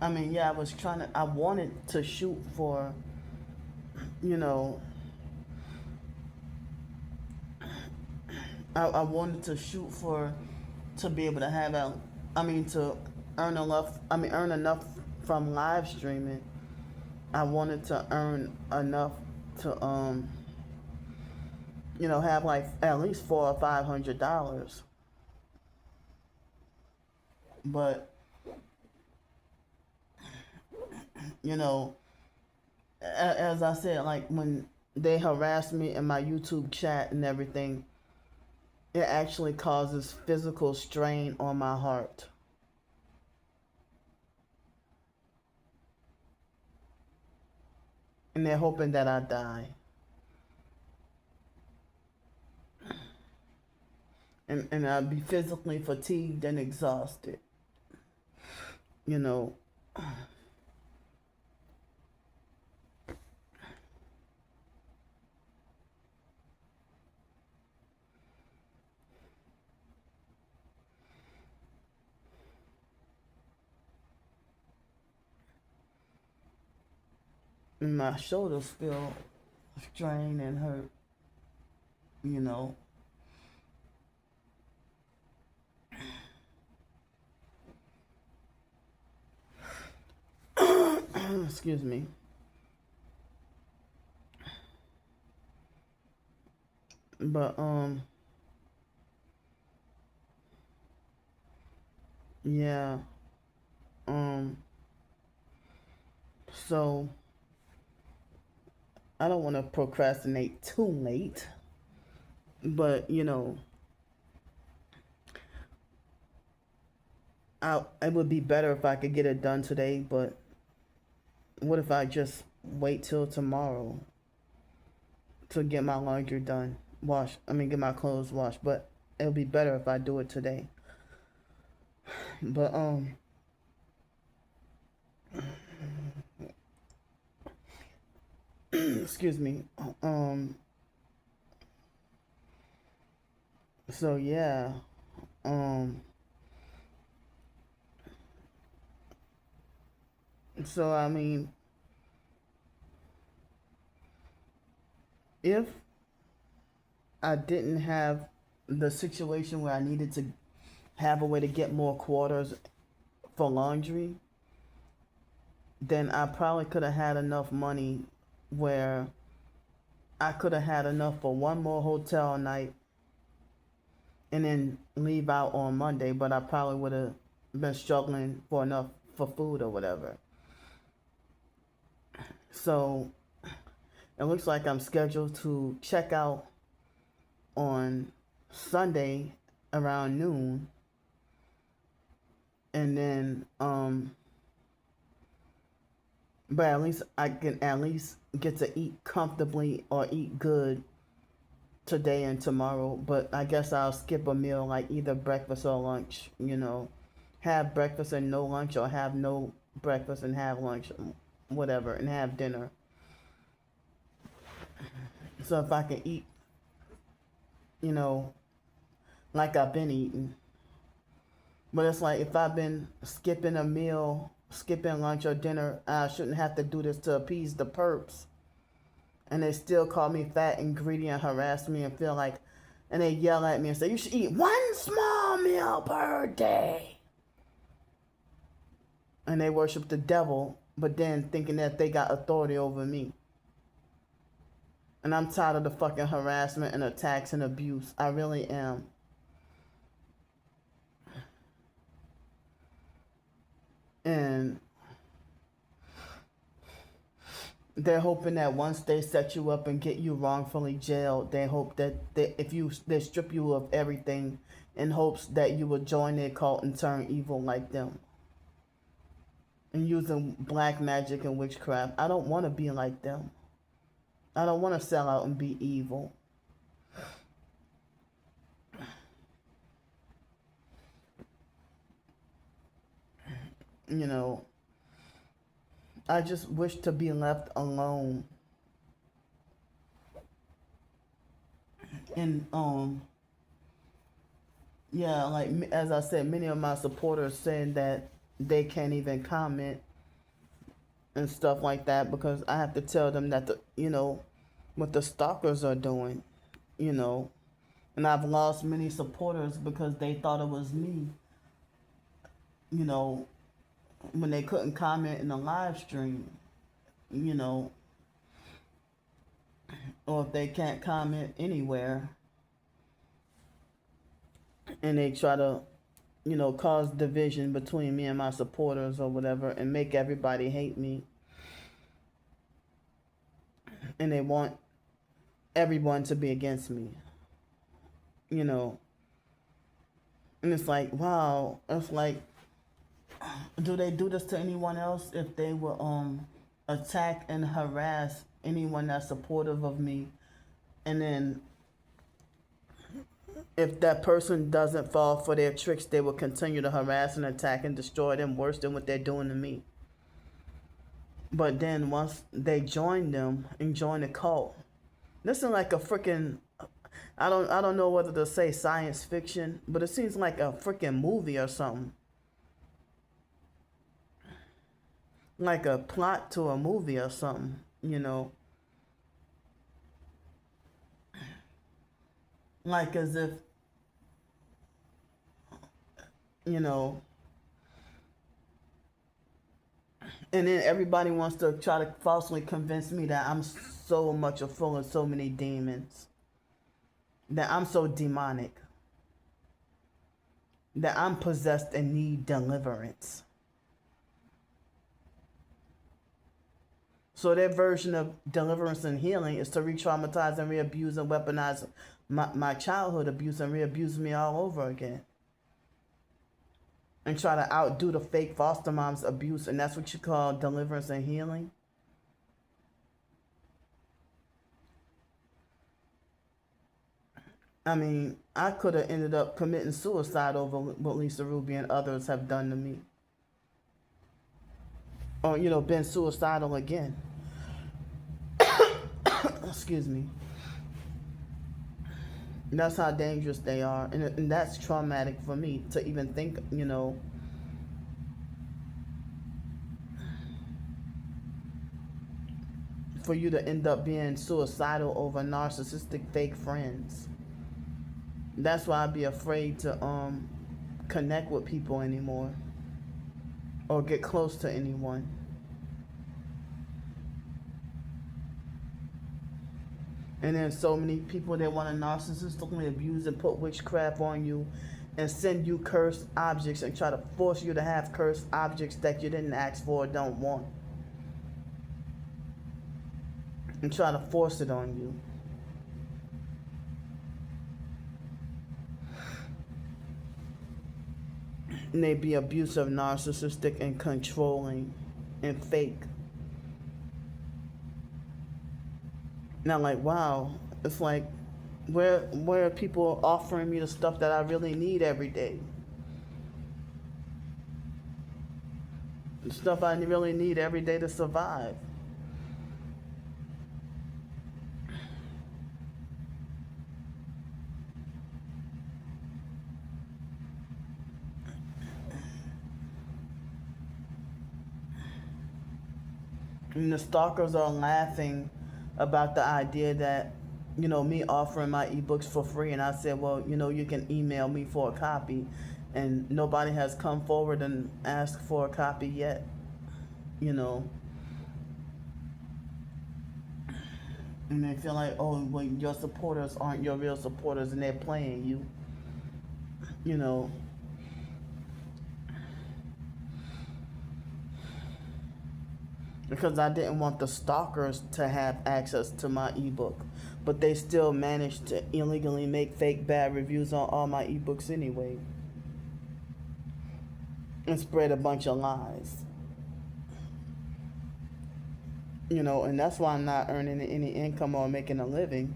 [SPEAKER 1] I mean, yeah, I wanted to shoot for, you know, I wanted to shoot for, to be able to have I mean, to earn enough from live streaming. I wanted to earn enough to, have like at least $400 or $500. But, you know, as I said, like when they harass me in my YouTube chat and everything, it actually causes physical strain on my heart. And they're hoping that I die. And I'd be physically fatigued and exhausted. You know, and my shoulders feel strained and hurt, you know. Excuse me. But yeah. Um so I don't want to procrastinate too late, but it would be better if I could get it done today, but what if I just wait till tomorrow to get my laundry done? Get my clothes washed, but it'll be better if I do it today. But excuse me. Um so yeah. Um So, I mean, if I didn't have the situation where I needed to have a way to get more quarters for laundry, then I probably could have had enough money where I could have had enough for one more hotel night and then leave out on Monday, but I probably would have been struggling for enough for food or whatever. So it looks like I'm scheduled to check out on Sunday around noon, and then but at least I can at least get to eat comfortably or eat good today and tomorrow. But I guess I'll skip a meal, like either breakfast or lunch, have breakfast and no lunch, or have no breakfast and have lunch, whatever, and have dinner. So if I can eat, you know like I've been eating. But it's like if I've been skipping a meal, skipping lunch or dinner, I shouldn't have to do this to appease the perps. And they still call me fat and greedy and harass me and feel like, and they yell at me and say, you should eat one small meal per day. And they worship the devil, but then thinking that they got authority over me. And I'm tired of the fucking harassment and attacks and abuse. I really am. And they're hoping that once they set you up and get you wrongfully jailed, they hope that they strip you of everything in hopes that you will join their cult and turn evil like them. And using black magic and witchcraft. I don't want to be like them. I don't want to sell out and be evil. I just wish to be left alone. And yeah, like as I said, many of my supporters saying that they can't even comment and stuff like that because I have to tell them that what the stalkers are doing, and I've lost many supporters because they thought it was me, when they couldn't comment in the live stream, or if they can't comment anywhere, and they try to, cause division between me and my supporters or whatever and make everybody hate me. And they want everyone to be against me, And it's like, wow, it's like, do they do this to anyone else if they will attack and harass anyone that's supportive of me, and then if that person doesn't fall for their tricks, they will continue to harass and attack and destroy them worse than what they're doing to me. But then once they join them and join the cult, this is like a freaking, I don't know whether to say science fiction, but it seems like a freaking movie or something. Like a plot to a movie or something, Like as if, and then everybody wants to try to falsely convince me that I'm so much full of so many demons. That I'm so demonic. That I'm possessed and need deliverance. So their version of deliverance and healing is to re-traumatize and re-abuse and weaponize my childhood abuse and re-abuse me all over again. And try to outdo the fake foster mom's abuse, and that's what you call deliverance and healing? I mean, I could have ended up committing suicide over what Lisa Ruby and others have done to me. Or, been suicidal again. Excuse me. That's how dangerous they are. And that's traumatic for me to even think, for you to end up being suicidal over narcissistic fake friends. That's why I'd be afraid to connect with people anymore or get close to anyone. And then so many people that want to narcissistically abuse and put witchcraft on you and send you cursed objects and try to force you to have cursed objects that you didn't ask for or don't want. And try to force it on you. And they be abusive, narcissistic, and controlling and fake. Now, like, wow, it's like, where are people offering me the stuff that I really need every day? The stuff I really need every day to survive. And the stalkers are laughing about the idea that, me offering my ebooks for free. And I said, well, you can email me for a copy. And nobody has come forward and asked for a copy yet. And they feel like, oh, well, your supporters aren't your real supporters and they're playing you. Because I didn't want the stalkers to have access to my ebook. But they still managed to illegally make fake bad reviews on all my ebooks anyway. And spread a bunch of lies. And that's why I'm not earning any income or making a living.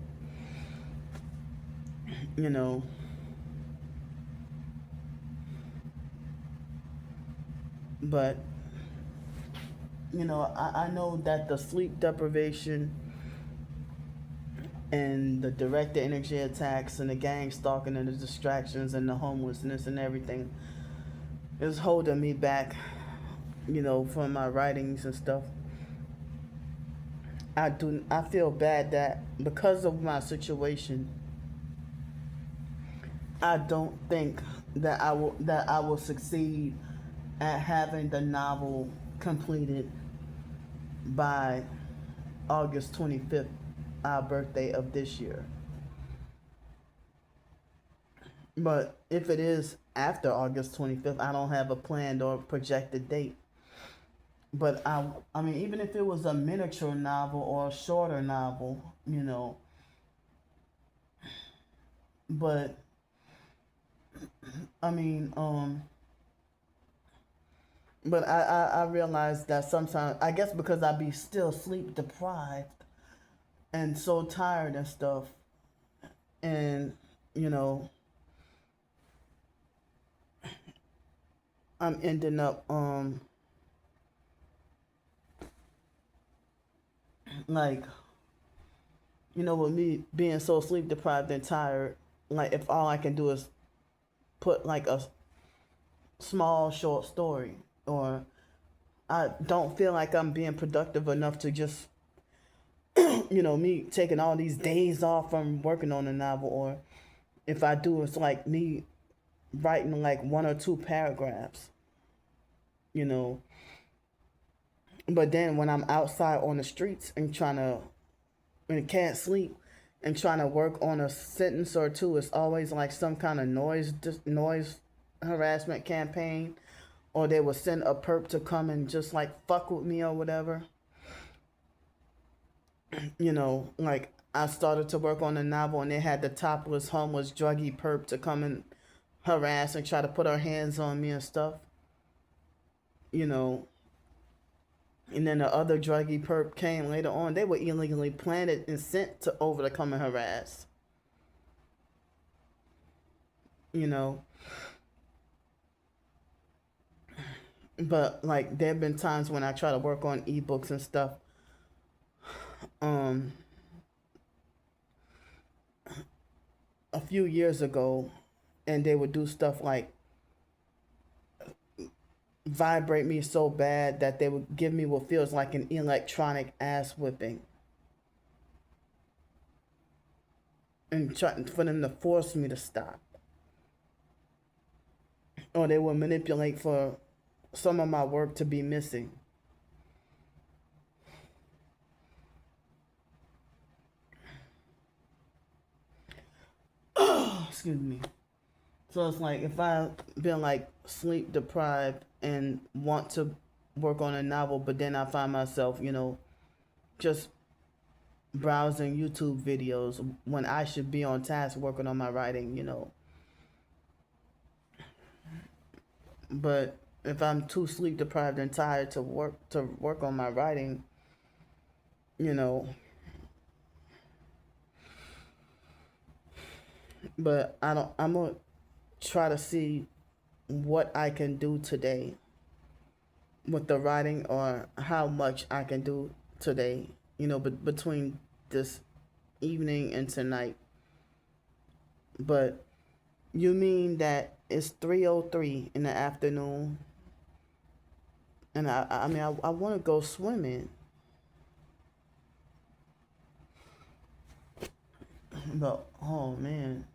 [SPEAKER 1] But I know that the sleep deprivation and the direct energy attacks and the gang stalking and the distractions and the homelessness and everything is holding me back, from my writings and stuff. I feel bad that because of my situation, I don't think that I will succeed at having the novel completed by August 25th, our birthday of this year. But if it is after August 25th, I don't have a planned or projected date. But I mean, even if it was a miniature novel or a shorter novel, but I mean, but I realized that sometimes, I guess because I be still sleep deprived and so tired and stuff, and I'm ending up like, with me being so sleep deprived and tired, like if all I can do is put like a small short story, or I don't feel like I'm being productive enough to just me taking all these days off from working on a novel, or if I do, it's like me writing like one or two paragraphs, but then when I'm outside on the streets and can't sleep and trying to work on a sentence or two, it's always like some kind of noise harassment campaign, or they will send a perp to come and just like fuck with me or whatever. Like I started to work on a novel and they had the topless homeless druggy perp to come and harass and try to put her hands on me and stuff. And then the other druggy perp came later on. They were illegally planted and sent over to come and harass. But like there have been times when I try to work on ebooks and stuff. A few years ago, and they would do stuff like vibrate me so bad that they would give me what feels like an electronic ass whipping. and try for them to force me to stop, or they will manipulate for some of my work to be missing. Excuse me. So it's like if I've been like sleep deprived and want to work on a novel, but then I find myself, just browsing YouTube videos when I should be on task working on my writing. But if I'm too sleep deprived and tired to work on my writing, you know. But I'm gonna try to see what I can do today with the writing, or how much I can do today, but between this evening and tonight. But you mean that it's 3:03 in the afternoon, and I mean I want to go swimming, but oh man,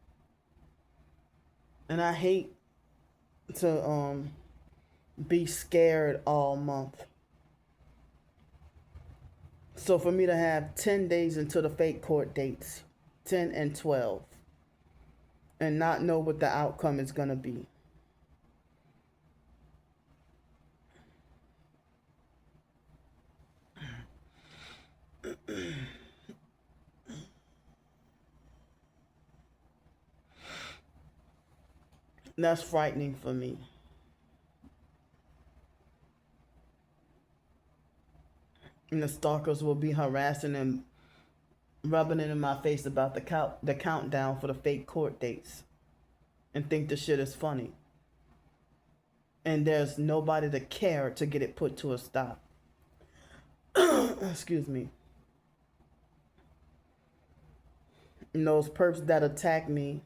[SPEAKER 1] and I hate to be scared all month. So for me to have 10 days until the fake court dates, 10 and 12, and not know what the outcome is going to be. That's frightening for me. And the stalkers will be harassing and rubbing it in my face about the countdown for the fake court dates, and think the shit is funny. And there's nobody to care to get it put to a stop. Excuse me. And those perps that attacked me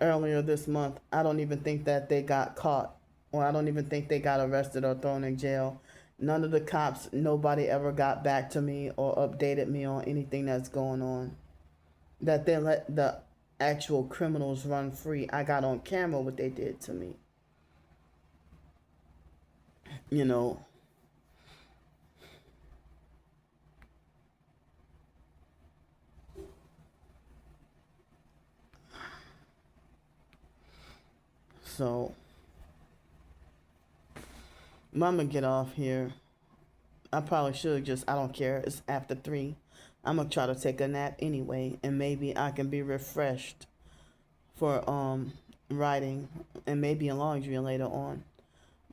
[SPEAKER 1] earlier this month, I don't even think that they got caught, or I don't even think they got arrested or thrown in jail. None of the cops, nobody ever got back to me or updated me on anything that's going on. That they let the actual criminals run free. I got on camera what they did to me. You know. So, I'm gonna get off here. I probably should I don't care. It's after 3. I'm gonna try to take a nap anyway, and maybe I can be refreshed for writing, and maybe a laundry later on.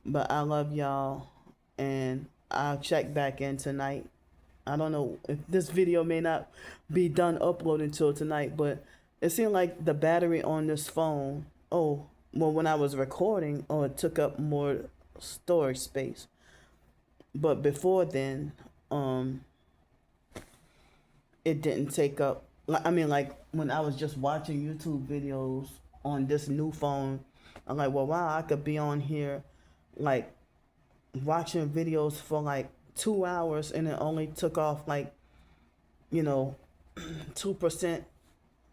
[SPEAKER 1] But I love y'all, and I'll check back in tonight. I don't know if this video may not be done uploading till tonight, but it seemed like the battery on this phone, when I was recording, it took up more storage space. But before then, it didn't take up. I mean, like when I was just watching YouTube videos on this new phone, I'm like, well, wow, I could be on here, like watching videos for like 2 hours, and it only took off like, 2%,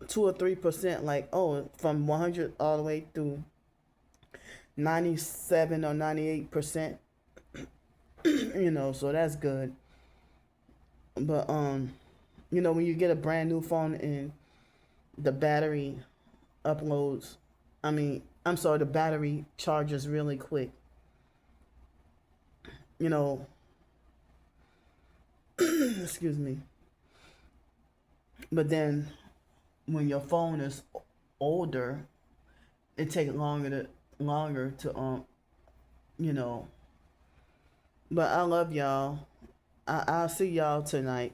[SPEAKER 1] 2 or 3%, like from 100 all the way through 97 or 98%. So that's good. But when you get a brand new phone and the battery uploads, the battery charges really quick. Excuse me. But then when your phone is older, it takes longer to But I love y'all. I'll see y'all tonight.